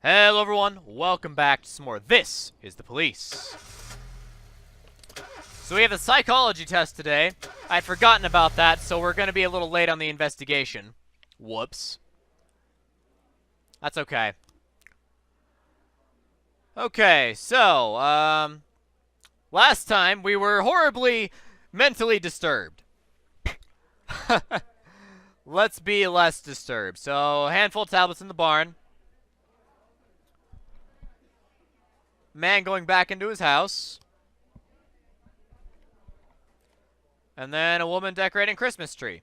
Hello everyone, welcome back to some more This is the Police. So we have the psychology test today. I'd forgotten about that, so we're going to be a little late on the investigation. Whoops. That's okay. Okay, so, last time we were horribly mentally disturbed. Let's be less disturbed. So, a handful of tablets in the barn. Man going back into his house. And then a woman decorating Christmas tree.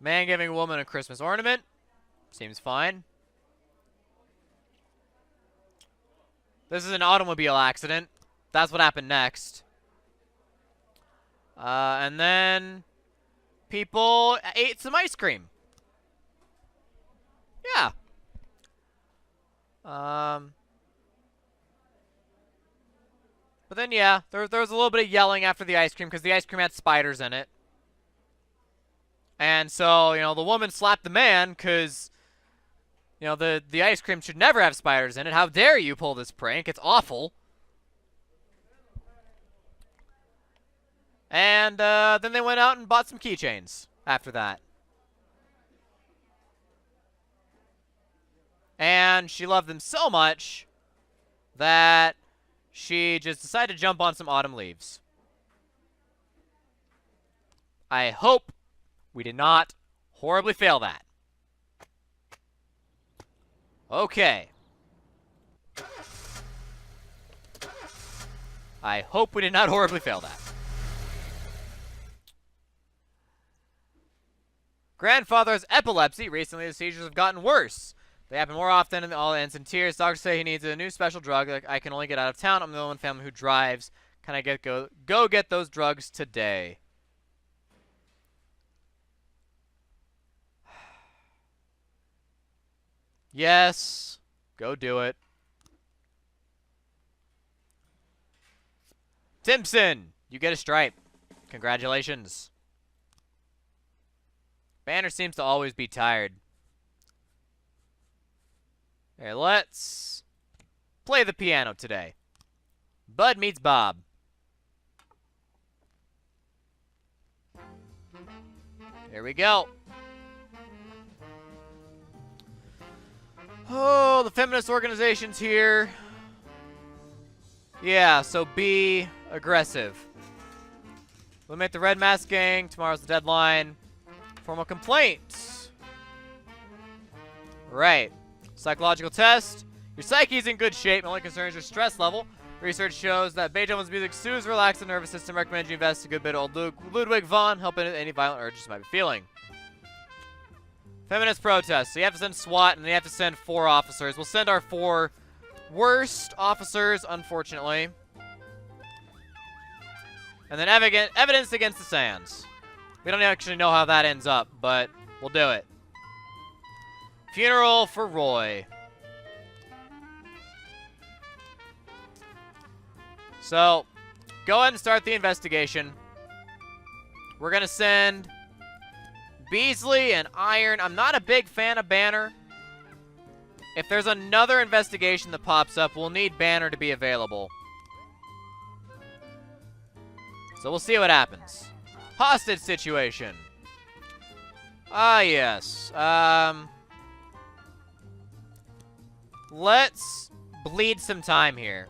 Man giving a woman a Christmas ornament. Seems fine. This is an automobile accident. That's what happened next. And then people ate some ice cream. Yeah. But then, yeah, there was a little bit of yelling after the ice cream because the ice cream had spiders in it. And so, you know, the woman slapped the man because, you know, the ice cream should never have spiders in it. How dare you pull this prank? It's awful. And then they went out and bought some keychains after that. And she loved them so much that she just decided to jump on some autumn leaves. I hope we did not horribly fail that. Okay. I hope we did not horribly fail that. Grandfather has epilepsy. Recently, the seizures have gotten worse. They happen more often and all ends in tears. Doctors say he needs a new special drug. Like, I can only get out of town. I'm the only family who drives. Can I go get those drugs today? Yes. Go do it. Timpson, you get a stripe. Congratulations. Banner seems to always be tired. Okay, let's play the piano today. Bud meets Bob. Here we go. Oh, the feminist organization's here. Yeah, so be aggressive. Eliminate the Red Mask Gang. Tomorrow's the deadline. Formal complaint. Right. Psychological test. Your psyche is in good shape. My only concern is your stress level. Research shows that Beethoven's music soothes, relaxes the nervous system. Recommend you invest a good bit of old Ludwig von, helping with any violent urges you might be feeling. Feminist protest. So you have to send SWAT, and then you have to send 4 officers. We'll send our 4 worst officers, unfortunately. And then evidence against the Sands. We don't actually know how that ends up, but we'll do it. Funeral for Roy. So, go ahead and start the investigation. We're going to send Beasley and Iron. I'm not a big fan of Banner. If there's another investigation that pops up, we'll need Banner to be available. So we'll see what happens. Hostage situation. Ah, yes. Let's bleed some time here.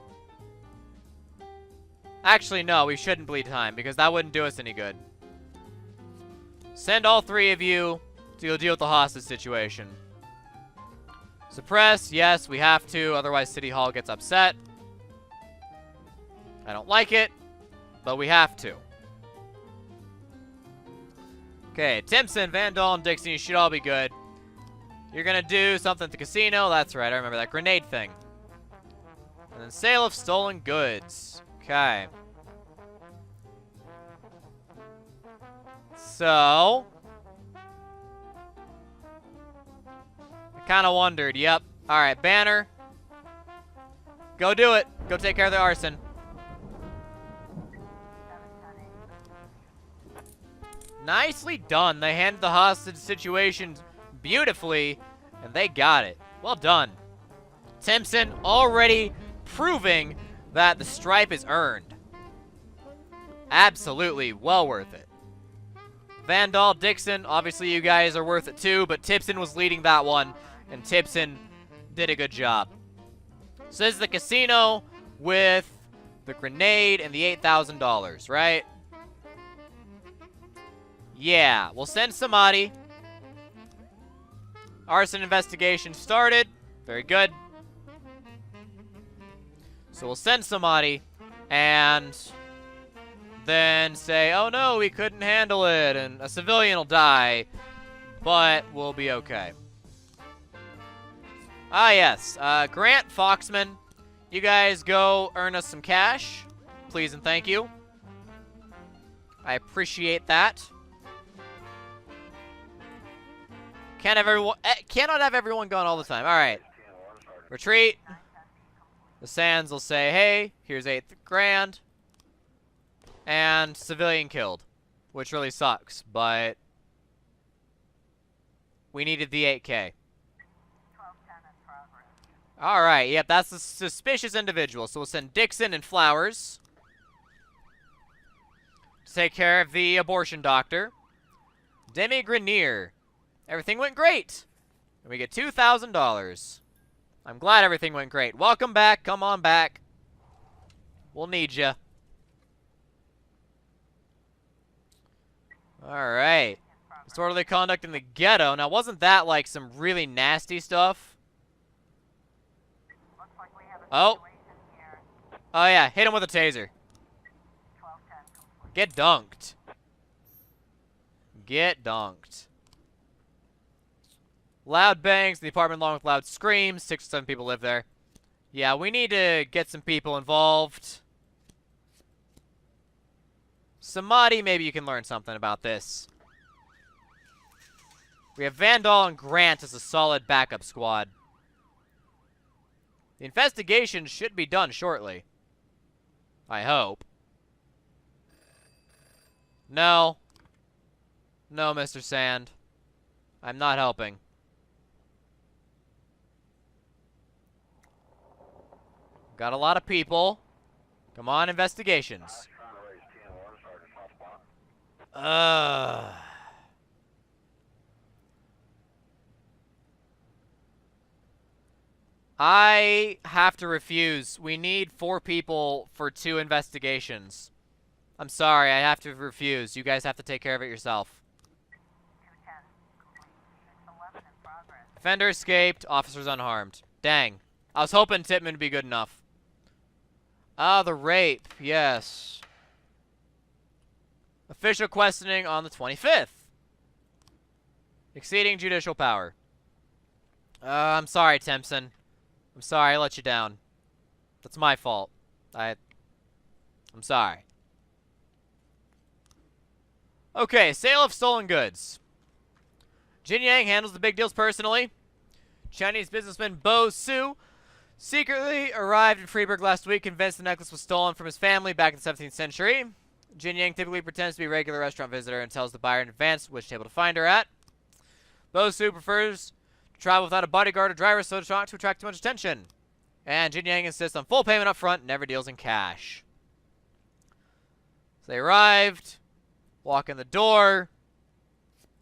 Actually, no, we shouldn't bleed time because that wouldn't do us any good. Send all 3 of you to go deal with the hostage situation. Suppress, yes, we have to, otherwise City Hall gets upset. I don't like it, but we have to. Okay, Timpson, Vandal, and Dixon, you should all be good. You're gonna do something at the casino. That's right, I remember that grenade thing. And then sale of stolen goods. Okay. So, I kind of wondered. Yep. All right, Banner. Go do it. Go take care of the arson. Nicely done. They handled the hostage situation beautifully, and they got it. Well done. Timpson already proving that the stripe is earned. Absolutely well worth it. Vandal, Dixon, obviously you guys are worth it too, but Timpson was leading that one, and Timpson did a good job. So this is the casino with the grenade and the $8,000, right? Yeah, we'll send Samadhi. Arson investigation started. Very good. So we'll send Samadhi and then say, oh no, we couldn't handle it, and a civilian will die, but we'll be okay. Ah, yes. Grant, Foxman, you guys go earn us some cash. Please and thank you. I appreciate that. Cannot have everyone gone all the time. All right. Retreat. The Sands will say, hey, here's $8 grand. And civilian killed, which really sucks, but we needed the 8K. All right, yep, that's a suspicious individual. So we'll send Dixon and Flowers to take care of the abortion doctor. Demi Grenier. Everything went great. And we get $2,000. I'm glad everything went great. Welcome back. Come on back. We'll need you. All right. Disorderly conduct in the ghetto. Now, wasn't that like some really nasty stuff? Oh. Oh, yeah. Hit him with a taser. Get dunked. Get dunked. Loud bangs in the apartment along with loud screams. 6 or 7 people live there. Yeah, we need to get some people involved. Samadhi, maybe you can learn something about this. We have Vandal and Grant as a solid backup squad. The investigation should be done shortly. I hope. No. No, Mr. Sand. I'm not helping. Got a lot of people. Come on, investigations. I have to refuse. We need 4 people for 2 investigations. I'm sorry, I have to refuse. You guys have to take care of it yourself. Offender escaped, officers unharmed. Dang. I was hoping Titman would be good enough. Ah, the rape. Yes. Official questioning on the 25th. Exceeding judicial power. I'm sorry, Timpson. I'm sorry I let you down. That's my fault. I'm sorry. Okay, sale of stolen goods. Jin Yang handles the big deals personally. Chinese businessman Bo Su secretly arrived in Freiburg last week, convinced the necklace was stolen from his family back in the 17th century. Jin Yang typically pretends to be a regular restaurant visitor and tells the buyer in advance which table to find her at. Bo Su prefers to travel without a bodyguard or driver so to not to attract too much attention. And Jin Yang insists on full payment up front, never deals in cash. So they arrived, walk in the door,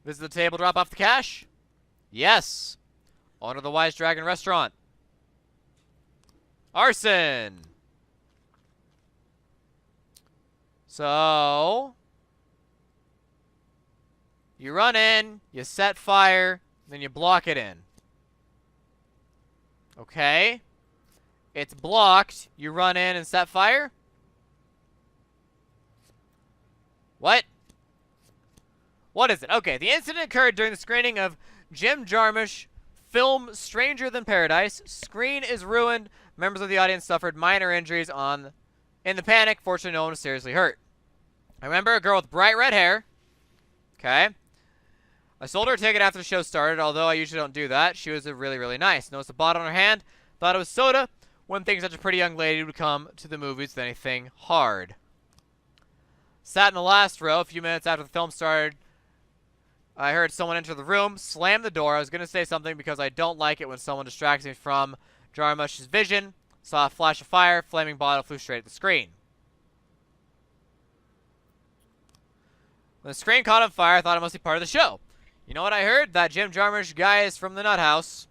visit the table, drop off the cash. Yes. Owner of the Wise Dragon restaurant. Arson. So, you run in, you set fire, then you block it in. Okay. It's blocked. You run in and set fire? What? What is it? Okay, the incident occurred during the screening of Jim Jarmusch film Stranger Than Paradise. Screen is ruined. Members of the audience suffered minor injuries in the panic. Fortunately, no one was seriously hurt. I remember a girl with bright red hair. Okay. I sold her a ticket after the show started, although I usually don't do that. She was really, really nice. Noticed a bottle in her hand. Thought it was soda. Wouldn't think such a pretty young lady would come to the movies with anything hard. Sat in the last row a few minutes after the film started. I heard someone enter the room, slam the door. I was going to say something because I don't like it when someone distracts me from Jarmusch's vision. Saw a flash of fire. Flaming bottle flew straight at the screen. When the screen caught on fire, I thought it must be part of the show. You know what I heard? That Jim Jarmusch guy is from the nut house.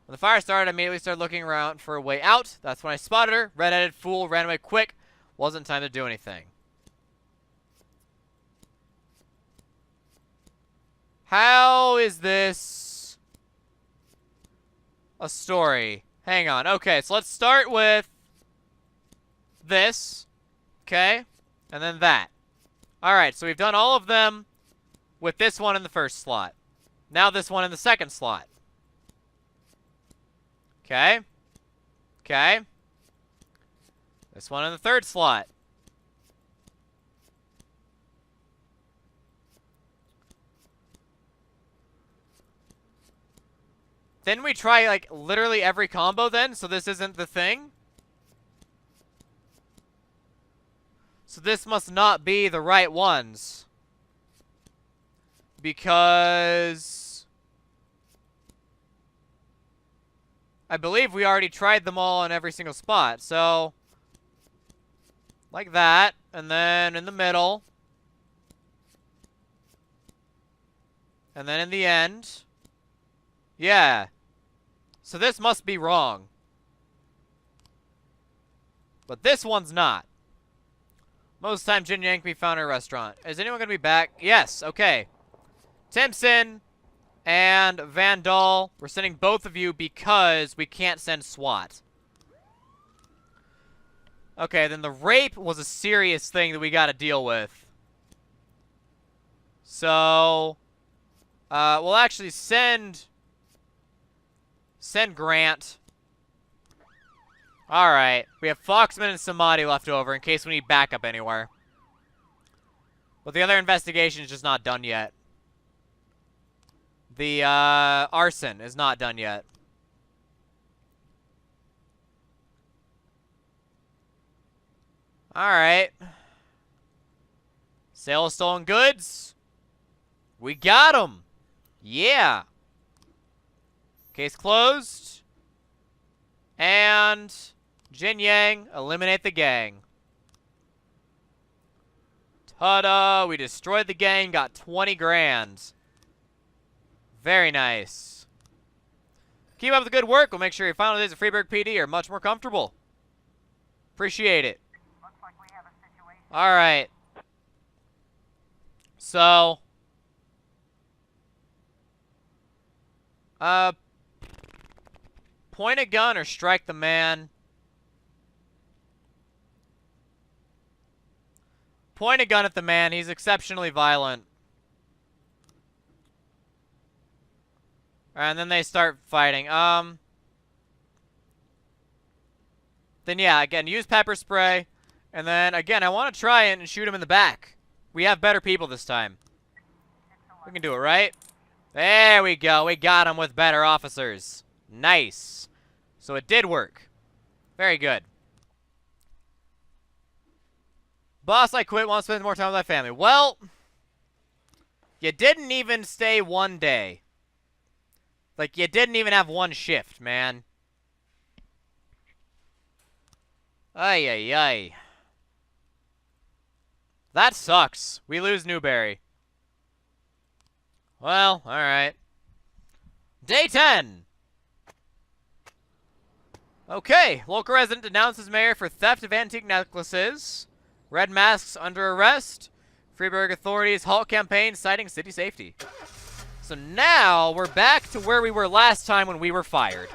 When the fire started, I immediately started looking around for a way out. That's when I spotted her. Red-headed fool, ran away quick. Wasn't time to do anything. How is this a story? Hang on. Okay, so let's start with this. Okay? And then that. Alright, so we've done all of them with this one in the first slot. Now this one in the second slot. Okay? Okay? This one in the third slot. Didn't we try, like, literally every combo then? So this isn't the thing? So this must not be the right ones. Because I believe we already tried them all in every single spot. So, like that. And then in the middle. And then in the end. Yeah. So this must be wrong. But this one's not. Most time Jin Yang can be found in a restaurant. Is anyone going to be back? Yes, okay. Timpson and Vandal, we're sending both of you because we can't send SWAT. Okay, then the rape was a serious thing that we got to deal with. So, we'll actually send Grant. Alright, we have Foxman and Samadhi left over in case we need backup anywhere. But the other investigation is just not done yet. The arson is not done yet. Alright. Sale of stolen goods. We got them. Yeah. Case closed. And Jin Yang, eliminate the gang. Ta-da! We destroyed the gang, got 20 grand. Very nice. Keep up the good work. We'll make sure your final days of Freeburg PD are much more comfortable. Appreciate it. Alright. So. Point a gun or strike the man. Point a gun at the man. He's exceptionally violent. And then they start fighting. Then yeah, again, use pepper spray. And then, again, I want to try it and shoot him in the back. We have better people this time. We can do it, right? There we go. We got him with better officers. Nice. So it did work. Very good. Boss, I quit. Want to spend more time with my family. Well, you didn't even stay one day. Like, you didn't even have one shift, man. Ay, ay, ay. That sucks. We lose Newberry. Well, alright. Day 10. Okay. Local resident denounces mayor for theft of antique necklaces. Red masks under arrest. Freeburg authorities halt campaign citing city safety. So now we're back to where we were last time when we were fired.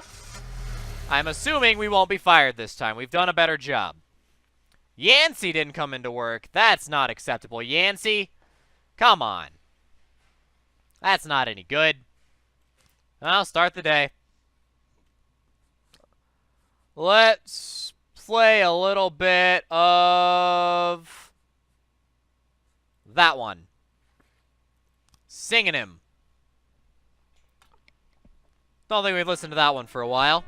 I'm assuming we won't be fired this time. We've done a better job. Yancey didn't come into work. That's not acceptable. Yancey, come on. That's not any good. I'll start the day. Let's play a little bit of that one. Singing him. Don't think we've listened to that one for a while.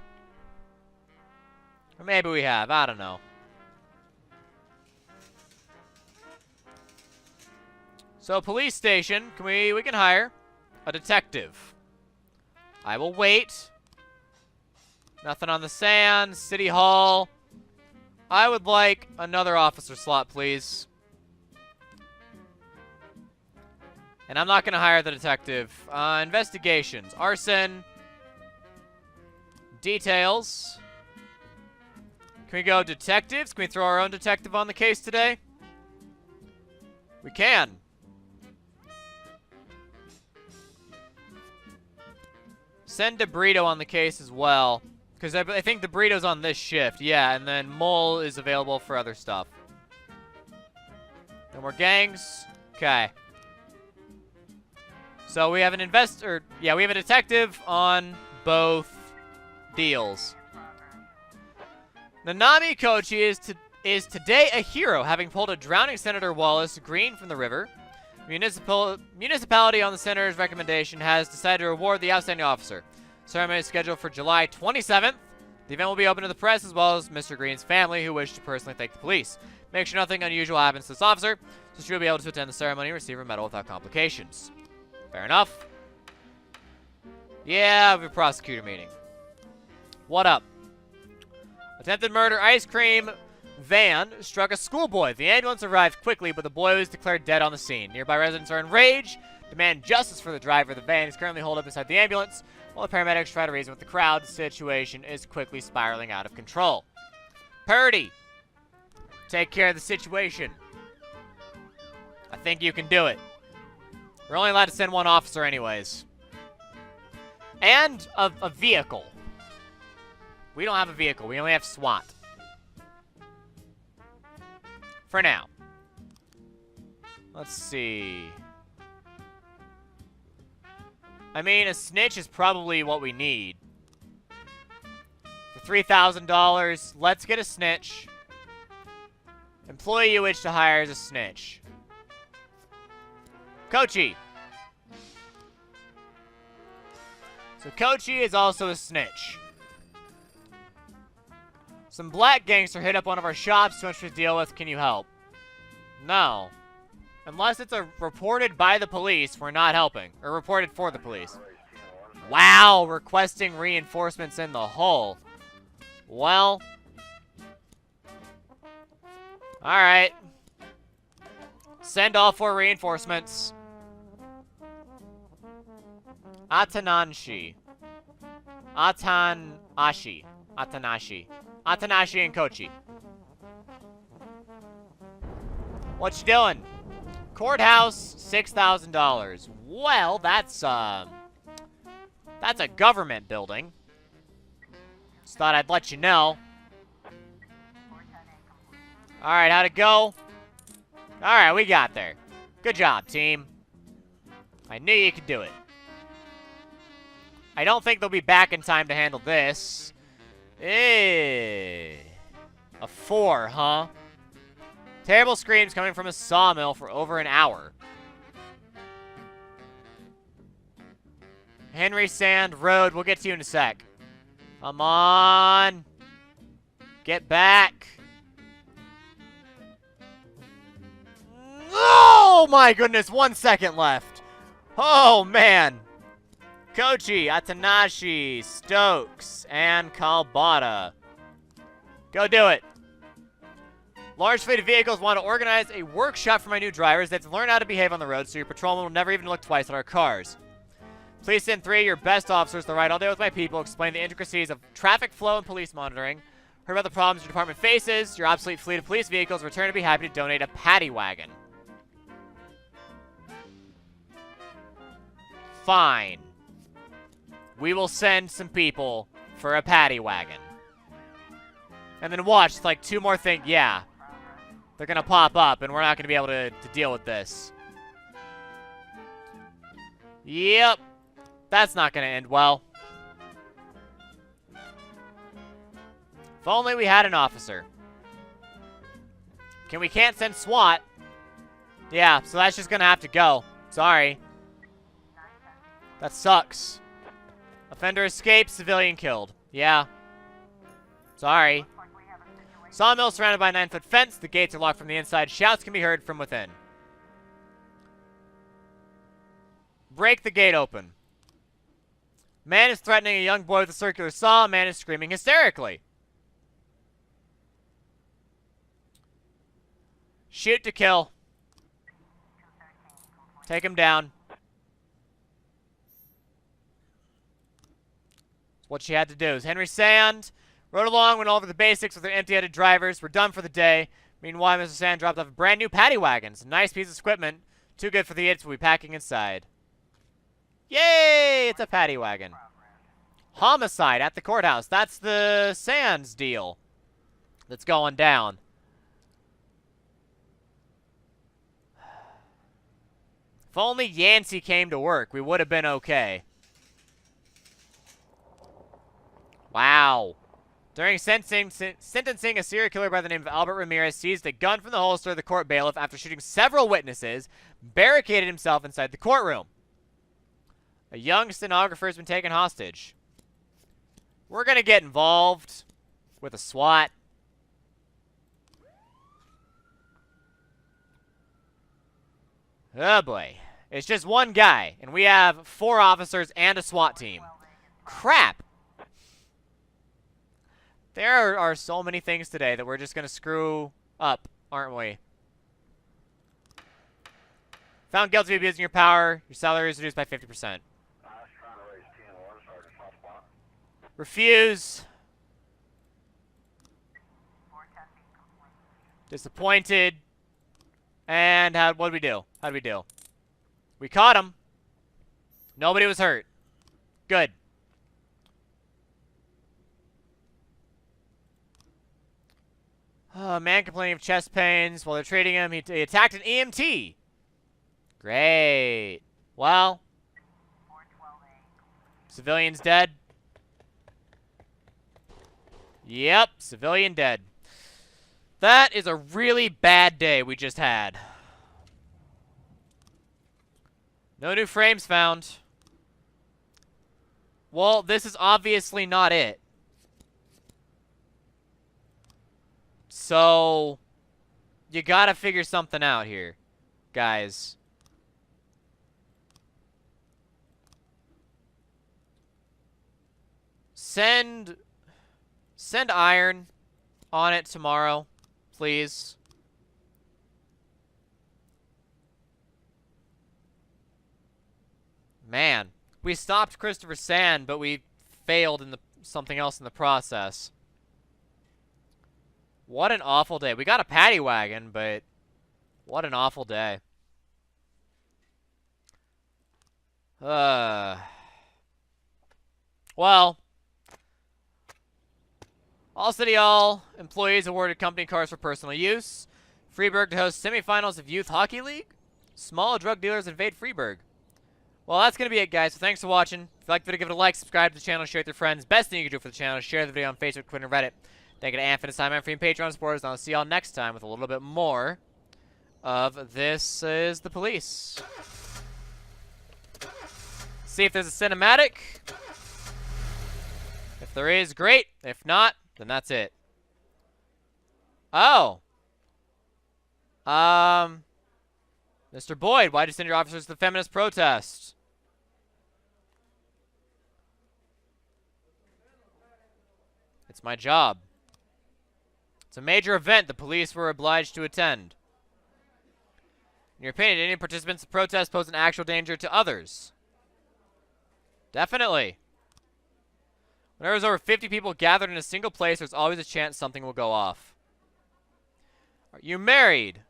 Or maybe we have. I don't know. So, police station. We can hire. a detective. I will wait. Nothing on the sand. City Hall. I would like another officer slot, please. And I'm not going to hire the detective. Investigations. Arson. Details. Can we go detectives? Can we throw our own detective on the case today? We can. Send DeBrito on the case as well. Because I think DeBrito's on this shift. Yeah, and then Mole is available for other stuff. No more gangs. Okay. So we have an we have a detective on both deals. Nanami Kochi is today a hero, having pulled a drowning Senator Wallace Green from the river. Municipality on the senator's recommendation has decided to reward the outstanding officer. Ceremony is scheduled for July 27th. The event will be open to the press as well as Mr. Green's family, who wish to personally thank the police. Make sure nothing unusual happens to this officer, so she'll be able to attend the ceremony and receive her medal without complications. Fair enough. Yeah, we have a prosecutor meeting. What up? Attempted murder ice cream van struck a schoolboy. The ambulance arrived quickly, but the boy was declared dead on the scene. Nearby residents are enraged, demand justice for the driver of the van. He's currently holed up inside the ambulance. While the paramedics try to reason with the crowd, the situation is quickly spiraling out of control. Purdy, take care of the situation. I think you can do it. We're only allowed to send one officer anyways. And a vehicle. We don't have a vehicle. We only have SWAT. For now. Let's see. I mean, a snitch is probably what we need. For $3,000, let's get a snitch. Employee you wish to hire as a snitch. Kochi. So Kochi is also a snitch. Some black gangster hit up one of our shops, too much to deal with. Can you help? No. Unless it's reported by the police, we're not helping. Or reported for the police. Wow, requesting reinforcements in the hull. Well. Alright. Send all 4 reinforcements. Atanashi. Atanashi. Atanashi and Kochi. What you doing? Courthouse, $6,000. Well, that's a government building. Just thought I'd let you know. Alright, how'd it go? Alright, we got there. Good job, team. I knew you could do it. I don't think they'll be back in time to handle this. A 4, huh? Terrible screams coming from a sawmill for over an hour. Henry Sand Road. We'll get to you in a sec. Come on. Get back. Oh, my goodness. 1 second left. Oh, man. Kochi, Atanashi, Stokes, and Kalbata. Go do it. Large fleet of vehicles want to organize a workshop for my new drivers. They have to learn how to behave on the road, so your patrolman will never even look twice at our cars. Please send 3 of your best officers to ride all day with my people, explain the intricacies of traffic flow and police monitoring, heard about the problems your department faces, your obsolete fleet of police vehicles, return to be happy to donate a paddy wagon. Fine. We will send some people for a paddy wagon. And then watch, it's like 2 more things. Yeah. They're going to pop up, and we're not going to be able to deal with this. Yep. That's not going to end well. If only we had an officer. We can't send SWAT. Yeah, so that's just going to have to go. Sorry. That sucks. Offender escaped, civilian killed. Yeah. Sorry. Sawmill surrounded by a 9-foot fence. The gates are locked from the inside. Shouts can be heard from within. Break the gate open. Man is threatening a young boy with a circular saw. Man is screaming hysterically. Shoot to kill. Take him down. That's what she had to do. Henry Sand rode along, went over the basics with her empty-headed drivers. We're done for the day. Meanwhile, Mr. Sand dropped off a brand new paddy wagon. It's a nice piece of equipment. Too good for the idiots we'll be packing inside. Yay! It's a paddy wagon. Homicide at the courthouse. That's the Sands deal that's going down. If only Yancey came to work, we would have been okay. Wow. During sentencing, a serial killer by the name of Albert Ramirez seized a gun from the holster of the court bailiff after shooting several witnesses, barricaded himself inside the courtroom. A young stenographer has been taken hostage. We're going to get involved with a SWAT. Oh boy. It's just one guy, and we have 4 officers and a SWAT team. Crap. There are so many things today that we're just going to screw up, aren't we? Found guilty of abusing your power. Your salary is reduced by 50%. Refuse. Disappointed. And what did we do? How did we do? We caught him. Nobody was hurt. Good. Man complaining of chest pains while they're treating him. He attacked an EMT. Great. Well. Civilian's dead. Yep, civilian dead. That is a really bad day we just had. No new frames found. Well, this is obviously not it. So, you gotta figure something out here, guys. Send iron on it tomorrow, please. Man, we stopped Christopher Sand, but we failed in something else in the process. What an awful day. We got a paddy wagon, but what an awful day. Well, all City Hall employees awarded company cars for personal use. Freeburg to host semifinals of Youth Hockey League. Small drug dealers invade Freeburg. Well, that's going to be it, guys. So thanks for watching. If you liked the video, give it a like, subscribe to the channel, share it with your friends. Best thing you can do for the channel is share the video on Facebook, Twitter, and Reddit. Thank you to Infinite Time and free and Patreon supporters. And I'll see y'all next time with a little bit more of This Is the Police. See if there's a cinematic. If there is, great. If not, then that's it. Oh. Mr. Boyd, why'd you send your officers to the feminist protest? It's my job. It's a major event the police were obliged to attend. In your opinion, did any participants in the protest pose an actual danger to others? Definitely. Whenever there's over 50 people gathered in a single place, there's always a chance something will go off. Are you married?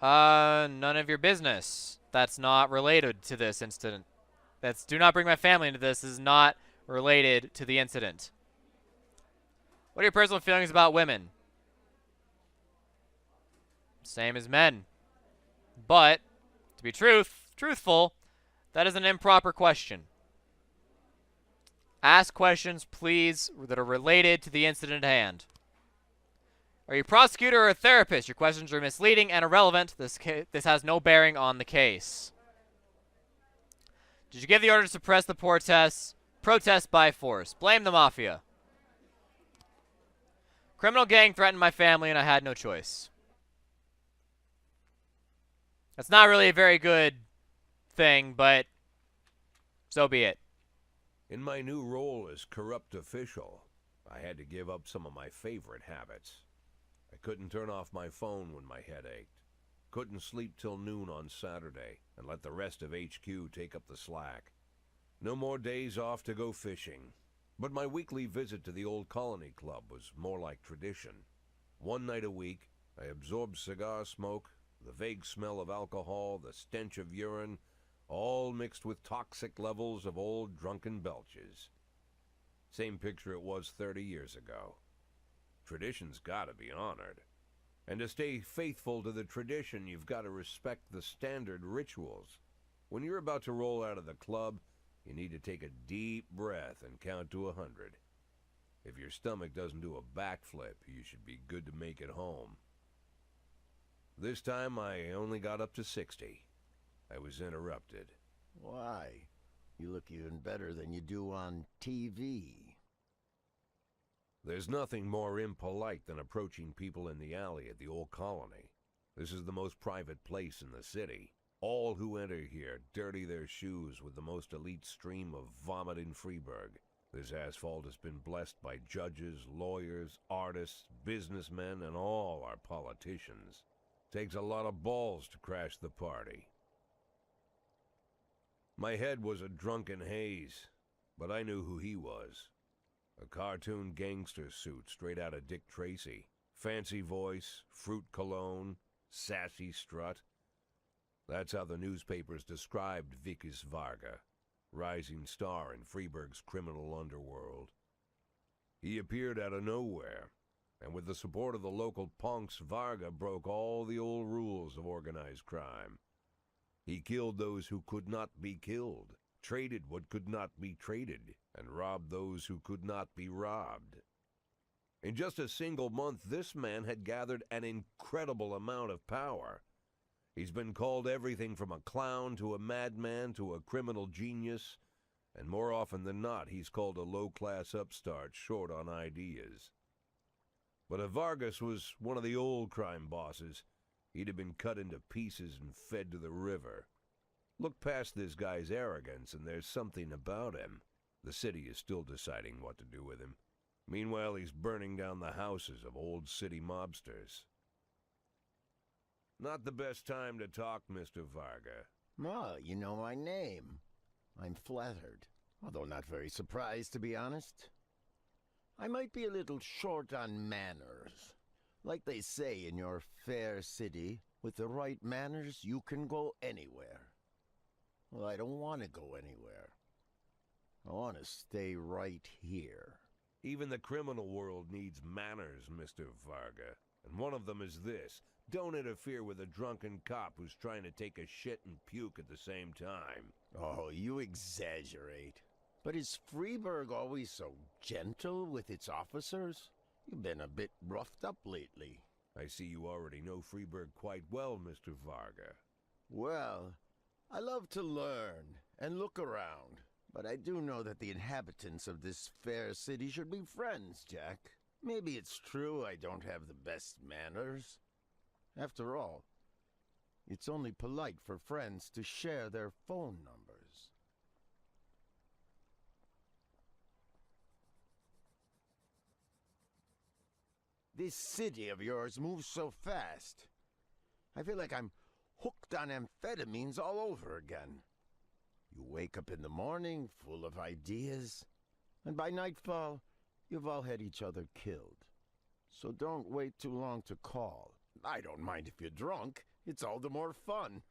None of your business. That's not related to this incident. Do not bring my family into this. This is not related to the incident. What are your personal feelings about women? Same as men. But, to be truthful, that is an improper question. Ask questions, please, that are related to the incident at hand. Are you a prosecutor or a therapist? Your questions are misleading and irrelevant. This has no bearing on the case. Did you give the order to suppress the protest by force? Blame the mafia. Criminal gang threatened my family and I had no choice. That's not really a very good thing, but so be it. In my new role as corrupt official, I had to give up some of my favorite habits. I couldn't turn off my phone when my head ached. Couldn't sleep till noon on Saturday and let the rest of HQ take up the slack. No more days off to go fishing. But my weekly visit to the old Colony Club was more like tradition. One night a week, I absorbed cigar smoke, the vague smell of alcohol, the stench of urine, all mixed with toxic levels of old drunken belches. Same picture it was 30 years ago. Tradition's gotta be honored. And to stay faithful to the tradition, you've got to respect the standard rituals. When you're about to roll out of the club, you need to take a deep breath and count to 100. If your stomach doesn't do a backflip, you should be good to make it home. This time I only got up to 60. I was interrupted. Why? You look even better than you do on TV. There's nothing more impolite than approaching people in the alley at the old Colony. This is the most private place in the city. All who enter here dirty their shoes with the most elite stream of vomit in Freeburg. This asphalt has been blessed by judges, lawyers, artists, businessmen, and all our politicians. Takes a lot of balls to crash the party. My head was a drunken haze, but I knew who he was. A cartoon gangster suit straight out of Dick Tracy. Fancy voice, fruit cologne, sassy strut. That's how the newspapers described Vikas Varga, rising star in Freeburg's criminal underworld. He appeared out of nowhere, and with the support of the local punks, Varga broke all the old rules of organized crime. He killed those who could not be killed, traded what could not be traded, and robbed those who could not be robbed. In just a single month, this man had gathered an incredible amount of power. He's been called everything from a clown to a madman to a criminal genius, and more often than not, he's called a low-class upstart short on ideas. But if Vargas was one of the old crime bosses, he'd have been cut into pieces and fed to the river. Look past this guy's arrogance, and there's something about him. The city is still deciding what to do with him. Meanwhile, he's burning down the houses of old city mobsters. Not the best time to talk, Mr. Varga. Oh, you know my name. I'm flattered, although not very surprised, to be honest. I might be a little short on manners. Like they say in your fair city, with the right manners, you can go anywhere. Well, I don't want to go anywhere. I want to stay right here. Even the criminal world needs manners, Mr. Varga. And one of them is this. Don't interfere with a drunken cop who's trying to take a shit and puke at the same time. Oh, you exaggerate. But is Freeburg always so gentle with its officers? You've been a bit roughed up lately. I see you already know Freeburg quite well, Mr. Varga. Well, I love to learn and look around, but I do know that the inhabitants of this fair city should be friends, Jack. Maybe it's true I don't have the best manners. After all, it's only polite for friends to share their phone numbers. This city of yours moves so fast. I feel like I'm hooked on amphetamines all over again. You wake up in the morning full of ideas, and by nightfall, you've all had each other killed. So don't wait too long to call. I don't mind if you're drunk. It's all the more fun.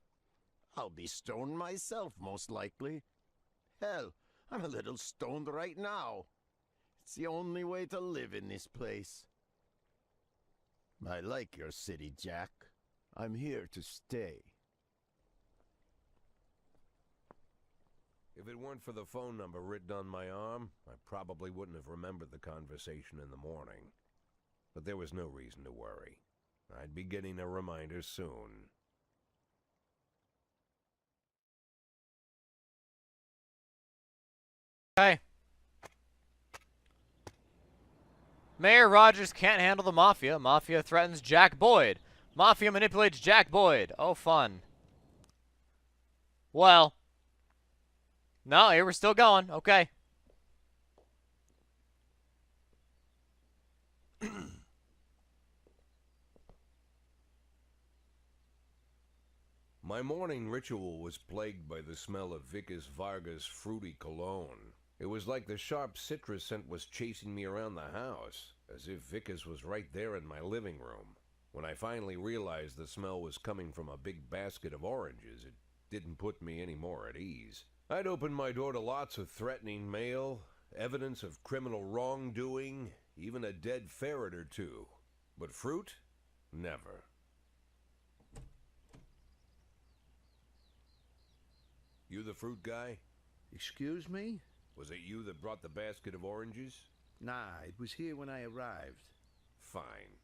I'll be stoned myself, most likely. Hell, I'm a little stoned right now. It's the only way to live in this place. I like your city, Jack. I'm here to stay. If it weren't for the phone number written on my arm, I probably wouldn't have remembered the conversation in the morning. But there was no reason to worry. I'd be getting a reminder soon. Okay. Mayor Rogers can't handle the Mafia. Mafia threatens Jack Boyd. Mafia manipulates Jack Boyd. Oh, fun. Well, no, here we're still going. Okay. My morning ritual was plagued by the smell of Vicus Vargas' fruity cologne. It was like the sharp citrus scent was chasing me around the house, as if Vicus was right there in my living room. When I finally realized the smell was coming from a big basket of oranges, it didn't put me any more at ease. I'd opened my door to lots of threatening mail, evidence of criminal wrongdoing, even a dead ferret or two. But fruit? Never. You the fruit guy? Excuse me? Was it you that brought the basket of oranges? Nah, it was here when I arrived. Fine.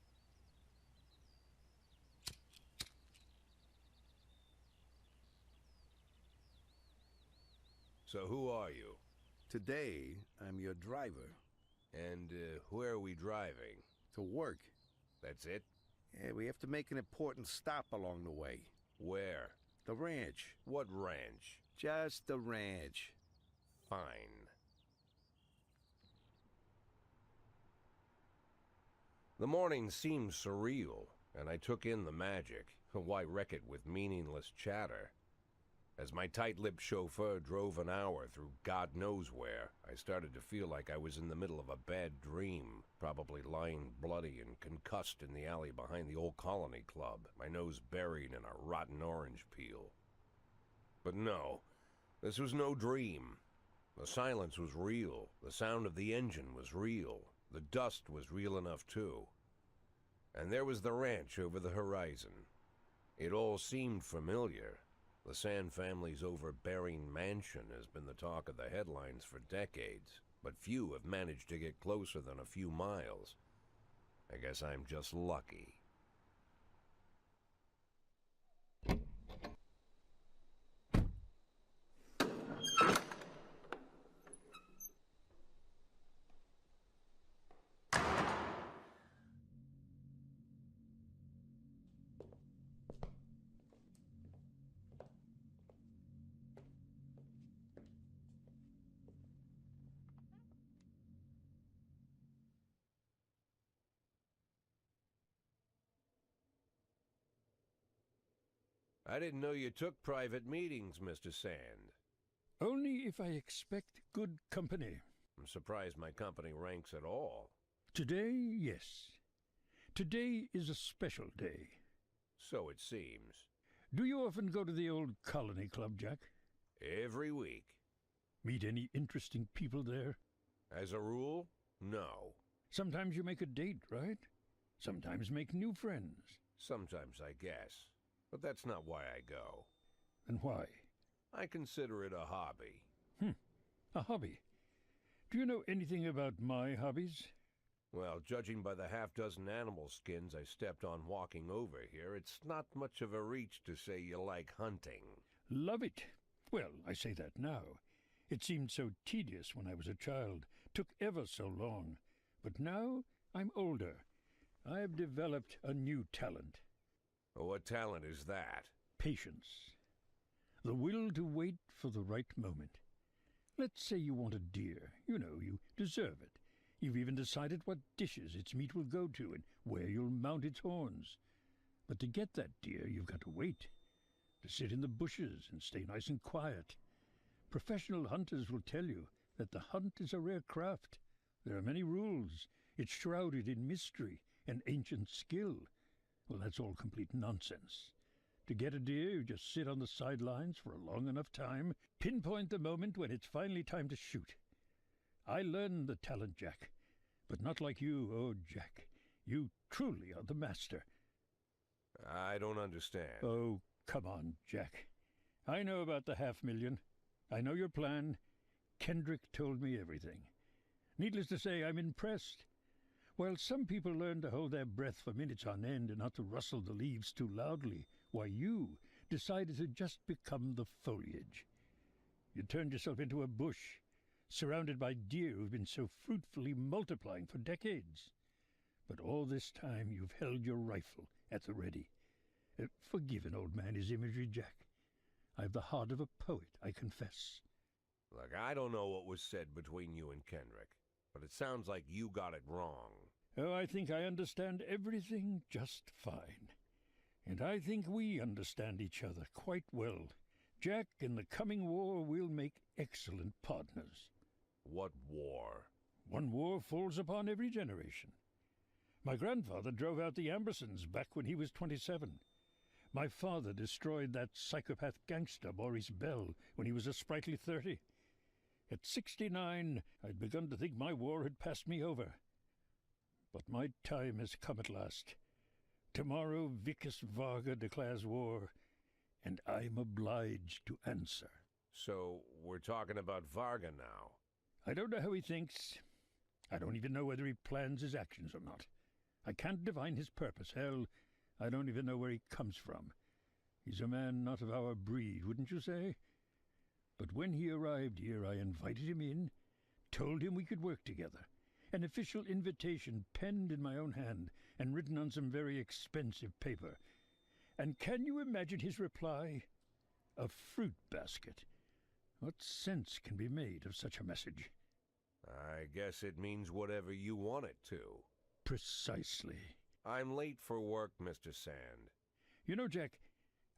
So who are you? Today, I'm your driver. And where are we driving? To work. That's it? Yeah, we have to make an important stop along the way. Where? The ranch. What ranch? Just the ranch. Fine. The morning seemed surreal, and I took in the magic. Why wreck it with meaningless chatter? As my tight-lipped chauffeur drove an hour through God knows where, I started to feel like I was in the middle of a bad dream, probably lying bloody and concussed in the alley behind the old Colony Club, my nose buried in a rotten orange peel. But no, this was no dream. The silence was real. The sound of the engine was real. The dust was real enough, too. And there was the ranch over the horizon. It all seemed familiar. The Sand family's overbearing mansion has been the talk of the headlines for decades, but few have managed to get closer than a few miles. I guess I'm just lucky. I didn't know you took private meetings, Mr. Sand. Only if I expect good company. I'm surprised my company ranks at all. Today, yes. Today is a special day. So it seems. Do you often go to the old Colony Club, Jack? Every week. Meet any interesting people there? As a rule, no. Sometimes you make a date, right? Sometimes make new friends. Sometimes, I guess. But that's not why I go. And why? I consider it a hobby. A hobby. Do you know anything about my hobbies? Well, judging by the half-dozen animal skins I stepped on walking over here, it's not much of a reach to say you like hunting. Love it. Well, I say that now. It seemed so tedious when I was a child. Took ever so long. But now I'm older. I've developed a new talent. What talent is that? Patience. The will to wait for the right moment. Let's say you want a deer. You know, you deserve it. You've even decided what dishes its meat will go to and where you'll mount its horns. But to get that deer, you've got to wait. To sit in the bushes and stay nice and quiet. Professional hunters will tell you that the hunt is a rare craft. There are many rules. It's shrouded in mystery and ancient skill. Well, that's all complete nonsense. To get a deer, you just sit on the sidelines for a long enough time, pinpoint the moment when it's finally time to shoot. I learned the talent, Jack, but not like you, oh, Jack. You truly are the master. I don't understand. Oh, come on, Jack. I know about the 500,000. I know your plan. Kendrick told me everything. Needless to say, I'm impressed. While some people learn to hold their breath for minutes on end and not to rustle the leaves too loudly, why you decided to just become the foliage. You turned yourself into a bush, surrounded by deer who've been so fruitfully multiplying for decades. But all this time you've held your rifle at the ready. Forgive an old man his imagery, Jack. I've the heart of a poet, I confess. Look, I don't know what was said between you and Kendrick, but it sounds like you got it wrong. Oh, I think I understand everything just fine. And I think we understand each other quite well. Jack, in the coming war, we'll make excellent partners. What war? One war falls upon every generation. My grandfather drove out the Ambersons back when he was 27. My father destroyed that psychopath gangster Maurice Bell when he was a sprightly 30. At 69, I'd begun to think my war had passed me over. But my time has come at last. Tomorrow Vickis Varga declares war, and I'm obliged to answer. So, we're talking about Varga now. I don't know how he thinks. I don't even know whether he plans his actions or not. I can't divine his purpose. Hell, I don't even know where he comes from. He's a man not of our breed, wouldn't you say? But when he arrived here, I invited him in, told him we could work together. An official invitation penned in my own hand and written on some very expensive paper. And can you imagine his reply? A fruit basket. What sense can be made of such a message? I guess it means whatever you want it to. Precisely. I'm late for work, Mr. Sand. You know, Jack,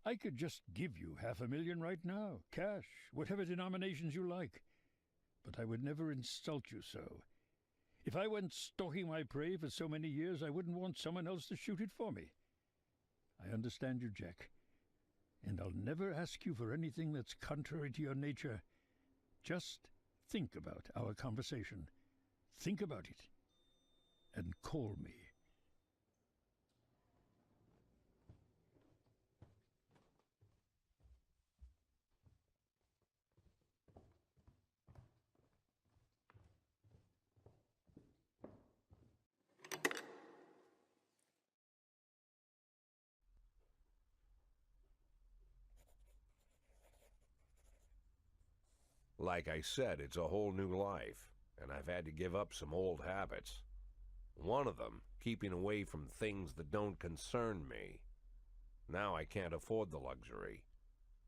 I could just give you $500,000 right now, cash, whatever denominations you like. But I would never insult you so. If I went stalking my prey for so many years, I wouldn't want someone else to shoot it for me. I understand you, Jack, and I'll never ask you for anything that's contrary to your nature. Just think about our conversation. Think about it, and call me. Like I said, it's a whole new life, and I've had to give up some old habits. One of them, keeping away from things that don't concern me. Now I can't afford the luxury.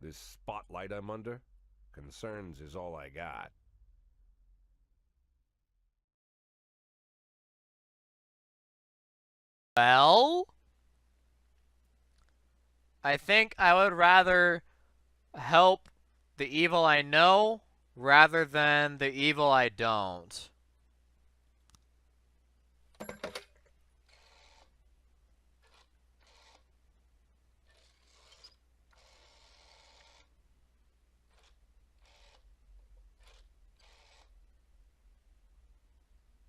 This spotlight I'm under, concerns is all I got. Well, I think I would rather help the evil I know rather than the evil I don't.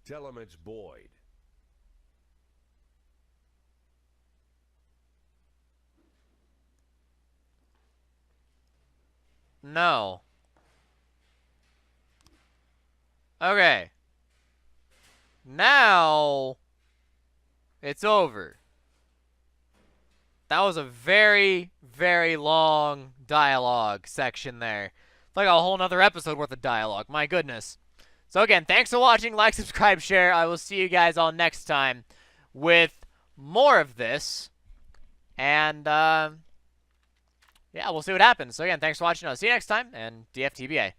Tell him it's Boyd. No. Okay. Now it's over. That was a very, very long dialogue section there. Like a whole nother episode worth of dialogue. My goodness. So again, thanks for watching. Like, subscribe, share. I will see you guys all next time with more of this. And, yeah, we'll see what happens. So again, thanks for watching. I'll see you next time. And DFTBA.